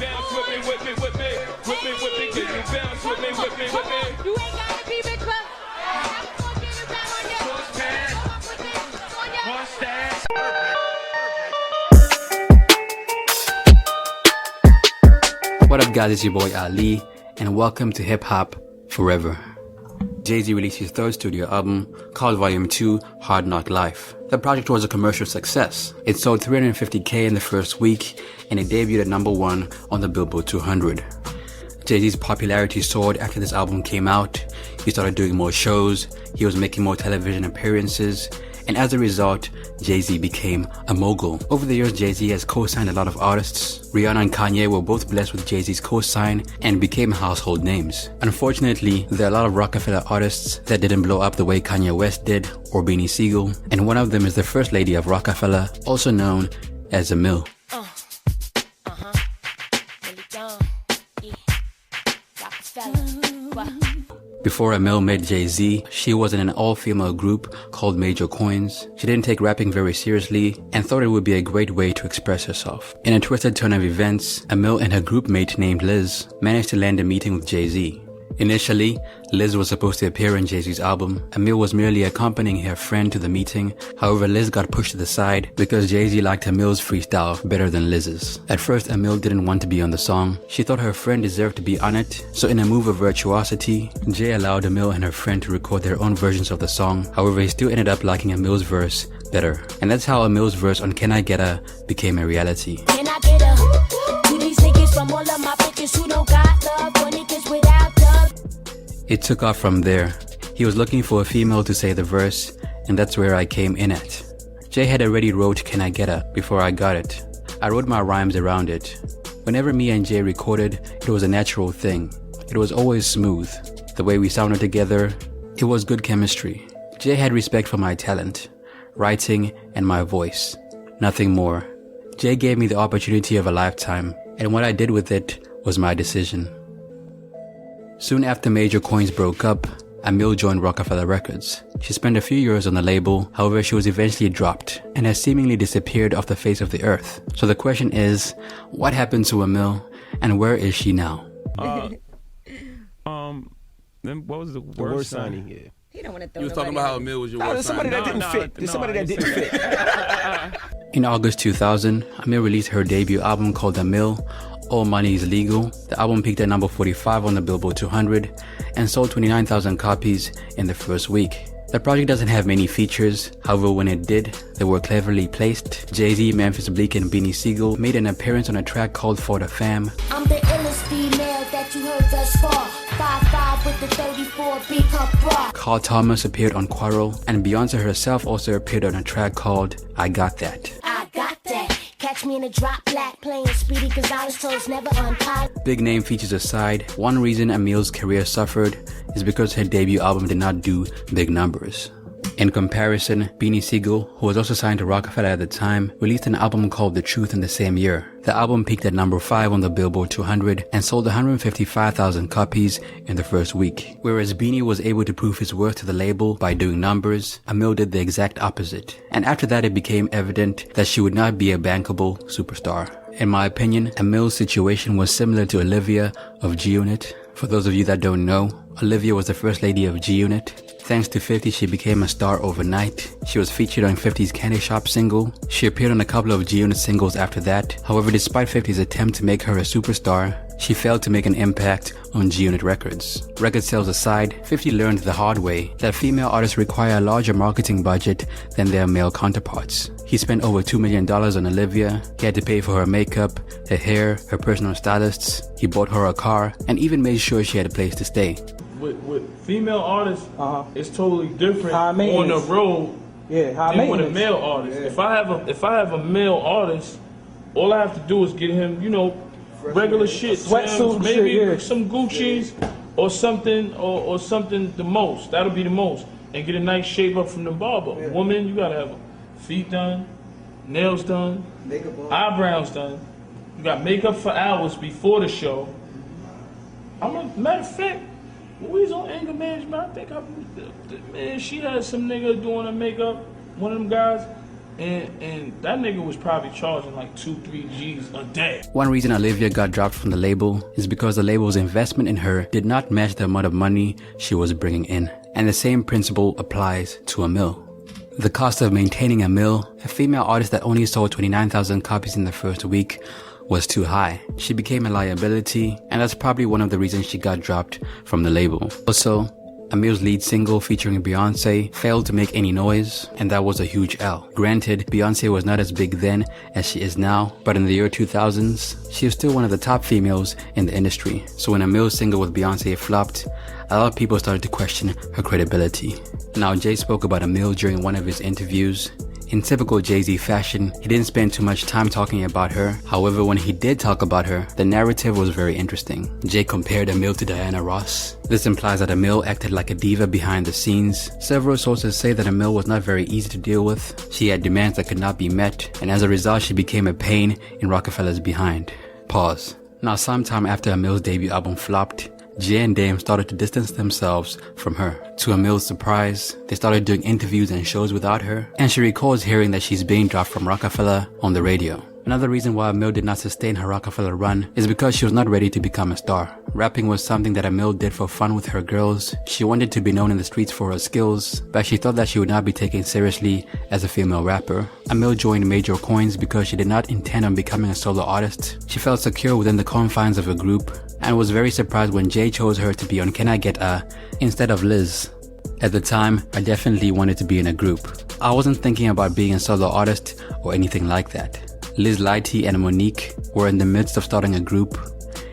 bounce with me, with me, with me, with me, with me? Can you bounce with me, with me, with me? You ain't gotta be big club. What up guys, it's your boy Ali, and welcome to Hip Hop Forever. Jay-Z released his third studio album called Volume 2, Hard Knock Life. The project was a commercial success. It sold 350K in the first week, and it debuted at number 1 on the Billboard 200. Jay-Z's popularity soared after this album came out. He started doing more shows, he was making more television appearances, and as a result, Jay-Z became a mogul. Over the years, Jay-Z has co-signed a lot of artists. Rihanna and Kanye were both blessed with Jay-Z's co-sign and became household names. Unfortunately, there are a lot of Roc-A-Fella artists that didn't blow up the way Kanye West did or Beanie Siegel, and one of them is the first lady of Roc-A-Fella, also known as Amil. Before Amil met Jay-Z, she was in an all-female group called Major Coins. She didn't take rapping very seriously and thought it would be a great way to express herself. In a twisted turn of events, Amil and her group mate named Liz managed to land a meeting with Jay-Z. Initially, Liz was supposed to appear in Jay-Z's album. Amil was merely accompanying her friend to the meeting. However, Liz got pushed to the side because Jay-Z liked Amil's freestyle better than Liz's. At first, Amil didn't want to be on the song. She thought her friend deserved to be on it. So in a move of virtuosity, Jay allowed Amil and her friend to record their own versions of the song. However, he still ended up liking Amil's verse better. And that's how Amil's verse on Can I Get Her became a reality. Can I get her? To these niggas from all of my bitches who don't got love, for niggas without love. It took off from there. He was looking for a female to say the verse, and that's where I came in at. Jay had already wrote Can I Get Her before I got it. I wrote my rhymes around it. Whenever me and Jay recorded, it was a natural thing. It was always smooth. The way we sounded together, it was good chemistry. Jay had respect for my talent, writing, and my voice. Nothing more. Jay gave me the opportunity of a lifetime, and what I did with it was my decision. Soon after Major Coins broke up, Amil joined Roc-A-Fella Records. She spent a few years on the label, however she was eventually dropped and has seemingly disappeared off the face of the earth. So the question is, what happened to Amil and where is she now? Then what was the worst signing? Yeah. He don't want to throw. You was talking about how Amil was your worst somebody signing. that didn't fit. There's somebody that didn't fit. In August 2000, Amil released her debut album called Amil, All Money Is Legal. The album peaked at number 45 on the Billboard 200 and sold 29,000 copies in the first week. The project doesn't have many features, however when it did, they were cleverly placed. Jay-Z, Memphis Bleek, and Beanie Siegel made an appearance on a track called For the Fam. I'm the illest female that you heard thus far. 5'5" with the 34 big cup bra. Carl Thomas appeared on Quarrel, and Beyonce herself also appeared on a track called I Got That. I got that. Catch me in a drop black, playing Speedy Gonzales toes never untied. Big name features aside, one reason Amil's career suffered is because her debut album did not do big numbers. In comparison, Beanie Siegel, who was also signed to Roc-A-Fella at the time, released an album called The Truth in the same year. The album peaked at number 5 on the Billboard 200 and sold 155,000 copies in the first week. Whereas Beanie was able to prove his worth to the label by doing numbers, Amil did the exact opposite. And after that it became evident that she would not be a bankable superstar. In my opinion, Amil's situation was similar to Olivia of G-Unit. For those of you that don't know, Olivia was the first lady of G-Unit. Thanks to 50, she became a star overnight. She was featured on 50's Candy Shop single. She appeared on a couple of G-Unit singles after that. However, despite 50's attempt to make her a superstar, she failed to make an impact on G-Unit Records. Record sales aside, 50 learned the hard way that female artists require a larger marketing budget than their male counterparts. He spent over $2 million on Olivia. He had to pay for her makeup, her hair, her personal stylists. He bought her a car and even made sure she had a place to stay. With female artists, it's totally different High on the maintenance. road than with a male artist. Yeah. If I have a male artist, all I have to do is get him, regular shit, sweatsuit, maybe shit, yeah. some Gucci's or something, or something. The most that'll be the most, and get a nice shape up from the barber. Yeah. Woman, you gotta have feet done, nails done, eyebrows done. You got makeup for hours before the show. Matter of fact, when we was on anger management, I think man, she had some nigga doing her makeup, one of them guys, And that nigga was probably charging like 2-3 G's a day. One reason Olivia got dropped from the label is because the label's investment in her did not match the amount of money she was bringing in. And the same principle applies to Amil. The cost of maintaining Amil, a female artist that only sold 29,000 copies in the first week, was too high. She became a liability, and that's probably one of the reasons she got dropped from the label. Also, Amil's lead single featuring Beyonce failed to make any noise, and that was a huge L. Granted, Beyonce was not as big then as she is now, but in the year 2000s, she was still one of the top females in the industry. So when Amil's single with Beyonce flopped, a lot of people started to question her credibility. Now, Jay spoke about Amil during one of his interviews. In typical Jay-Z fashion, he didn't spend too much time talking about her. However, when he did talk about her, the narrative was very interesting. Jay compared Amil to Diana Ross. This implies that Amil acted like a diva behind the scenes. Several sources say that Amil was not very easy to deal with. She had demands that could not be met, and as a result, she became a pain in Roc-A-Fella's behind. Pause. Now, sometime after Amil's debut album flopped, Jay and Dame started to distance themselves from her. To Amil's surprise, they started doing interviews and shows without her, and she recalls hearing that she's being dropped from Roc-A-Fella on the radio. Another reason why Amil did not sustain her Roc-A-Fella run is because she was not ready to become a star. Rapping was something that Amil did for fun with her girls. She wanted to be known in the streets for her skills, but she thought that she would not be taken seriously as a female rapper. Amil joined Major Coins because she did not intend on becoming a solo artist. She felt secure within the confines of a group, and was very surprised when Jay chose her to be on Can I Get A instead of Liz. At the time, I definitely wanted to be in a group. I wasn't thinking about being a solo artist or anything like that. Liz Lighty and Monique were in the midst of starting a group,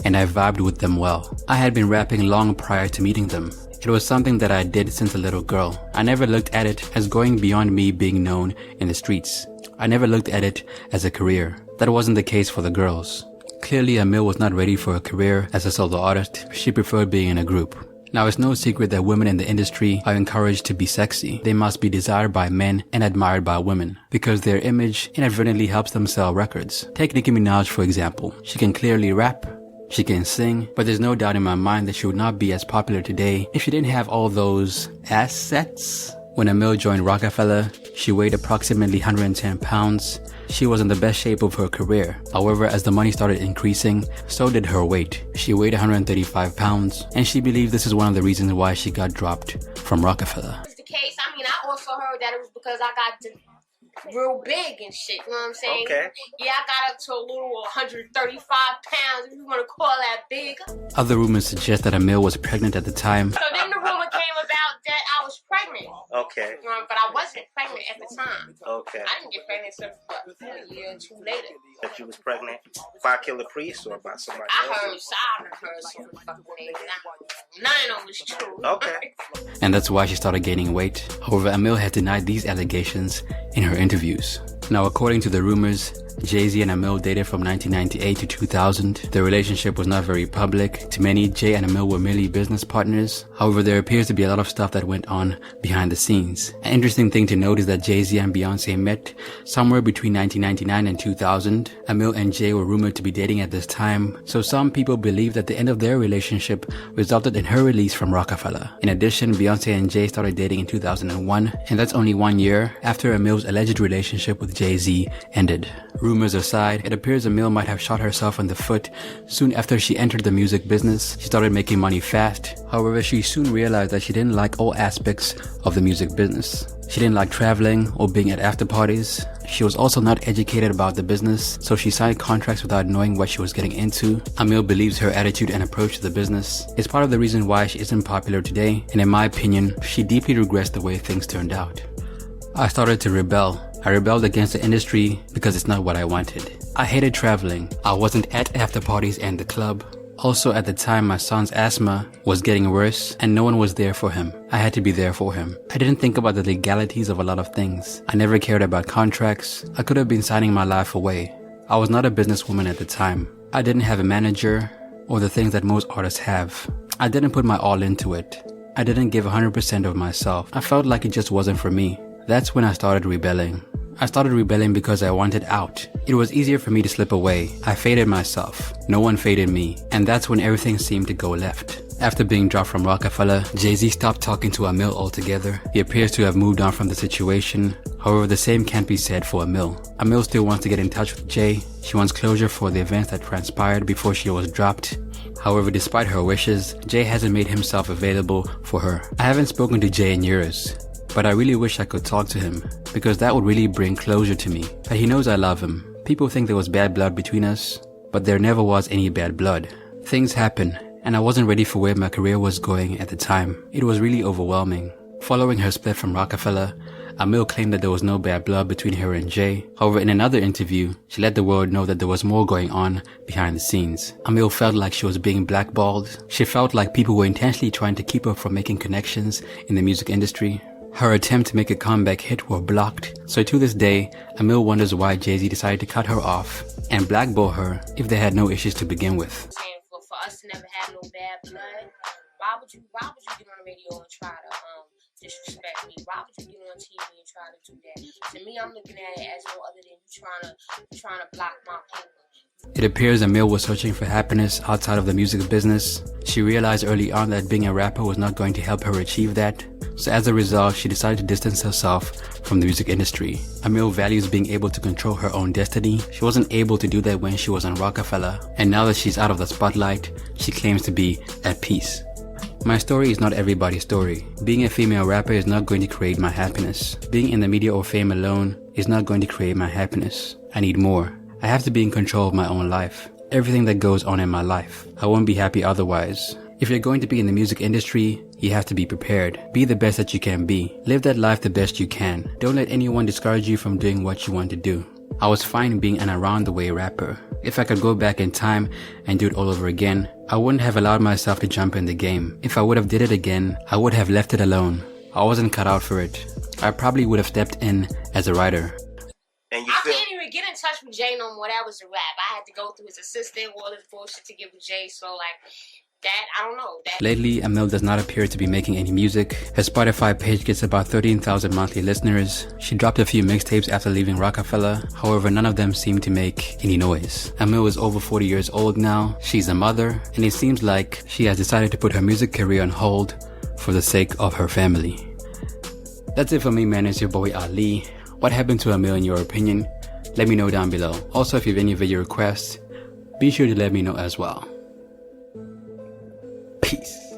and I vibed with them well. I had been rapping long prior to meeting them. It was something that I did since a little girl. I never looked at it as going beyond me being known in the streets. I never looked at it as a career. That wasn't the case for the girls. Clearly, Amil was not ready for a career as a solo artist. She preferred being in a group. Now, it's no secret that women in the industry are encouraged to be sexy. They must be desired by men and admired by women, because their image inadvertently helps them sell records. Take Nicki Minaj, for example. She can clearly rap, she can sing, but there's no doubt in my mind that she would not be as popular today if she didn't have all those assets. When Amil joined Roc-A-Fella, she weighed approximately 110 pounds. She was in the best shape of her career. However, as the money started increasing, so did her weight. She weighed 135 pounds, and she believed this is one of the reasons why she got dropped from Roc-A-Fella. That's the case. I mean, I also heard that it was because I got real big and shit, you know what I'm saying? Okay. Yeah, I got up to a little 135 pounds, if you want to call that big. Other rumors suggest that Amil was pregnant at the time. So then the rumor came about that I was pregnant. Okay. But I wasn't pregnant at the time. Okay. I didn't get pregnant until a year or two later. That you was pregnant by Killer Priest or by somebody else? I heard some fucking things. None of them was true. Okay. And that's why she started gaining weight. However, Amil has denied these allegations in her interviews. Now, according to the rumors, Jay-Z and Amil dated from 1998 to 2000. Their relationship was not very public. To many, Jay and Amil were merely business partners. However, there appears to be a lot of stuff that went on behind the scenes. An interesting thing to note is that Jay-Z and Beyonce met somewhere between 1999 and 2000. Amil and Jay were rumored to be dating at this time, so some people believe that the end of their relationship resulted in her release from Roc-A-Fella. In addition, Beyonce and Jay started dating in 2001, and that's only 1 year after Amil's alleged relationship with Jay-Z ended. Rumors aside, it appears Amil might have shot herself in the foot soon after she entered the music business. She started making money fast. However, she soon realized that she didn't like all aspects of the music business. She didn't like traveling or being at after parties. She was also not educated about the business, so she signed contracts without knowing what she was getting into. Amil believes her attitude and approach to the business is part of the reason why she isn't popular today, and in my opinion, she deeply regrets the way things turned out. I started to rebel. I rebelled against the industry because it's not what I wanted. I hated traveling. I wasn't at after parties and the club. Also, at the time, my son's asthma was getting worse and no one was there for him. I had to be there for him. I didn't think about the legalities of a lot of things. I never cared about contracts. I could have been signing my life away. I was not a businesswoman at the time. I didn't have a manager or the things that most artists have. I didn't put my all into it. I didn't give 100% of myself. I felt like it just wasn't for me. That's when I started rebelling. I started rebelling because I wanted out. It was easier for me to slip away. I faded myself. No one faded me. And that's when everything seemed to go left. After being dropped from Roc-A-Fella, Jay-Z stopped talking to Amil altogether. He appears to have moved on from the situation. However, the same can't be said for Amil. Amil still wants to get in touch with Jay. She wants closure for the events that transpired before she was dropped. However, despite her wishes, Jay hasn't made himself available for her. I haven't spoken to Jay in years, but I really wish I could talk to him, because that would really bring closure to me. That he knows I love him. People think there was bad blood between us, but there never was any bad blood. Things happen, and I wasn't ready for where my career was going at the time. It was really overwhelming. Following her split from Roc-A-Fella, Amil claimed that there was no bad blood between her and Jay. However, in another interview, she let the world know that there was more going on behind the scenes. Amil felt like she was being blackballed. She felt like people were intentionally trying to keep her from making connections in the music industry. Her attempt to make a comeback hit were blocked. So to this day, Amil wonders why Jay-Z decided to cut her off and blackball her if they had no issues to begin with. For us to never have no bad blood, why would you get on the radio and try to disrespect me? Why would you get on TV and try to do that? To me, I'm looking at it as no other than you trying to block my paper. It appears Amil was searching for happiness outside of the music business. She realized early on that being a rapper was not going to help her achieve that. So as a result, she decided to distance herself from the music industry. Amil values being able to control her own destiny. She wasn't able to do that when she was on Roc-A-Fella. And now that she's out of the spotlight, she claims to be at peace. My story is not everybody's story. Being a female rapper is not going to create my happiness. Being in the media or fame alone is not going to create my happiness. I need more. I have to be in control of my own life. Everything that goes on in my life. I won't be happy otherwise. If you're going to be in the music industry, you have to be prepared. Be the best that you can be. Live that life the best you can. Don't let anyone discourage you from doing what you want to do. I was fine being an around-the-way rapper. If I could go back in time and do it all over again, I wouldn't have allowed myself to jump in the game. If I would have did it again, I would have left it alone. I wasn't cut out for it. I probably would have stepped in as a writer. I can't even get in touch with Jay no more. That was a rap. I had to go through his assistant, all this bullshit to get with Jay. So like that, I don't know. Lately, Amil does not appear to be making any music. Her Spotify page gets about 13,000 monthly listeners. She dropped a few mixtapes after leaving Roc-A-Fella. However, none of them seem to make any noise. Amil is over 40 years old now. She's a mother, and it seems like she has decided to put her music career on hold for the sake of her family. That's it for me, man. It's your boy Ali. What happened to Amil in your opinion? Let me know down below. Also, if you have any video requests, be sure to let me know as well. Peace.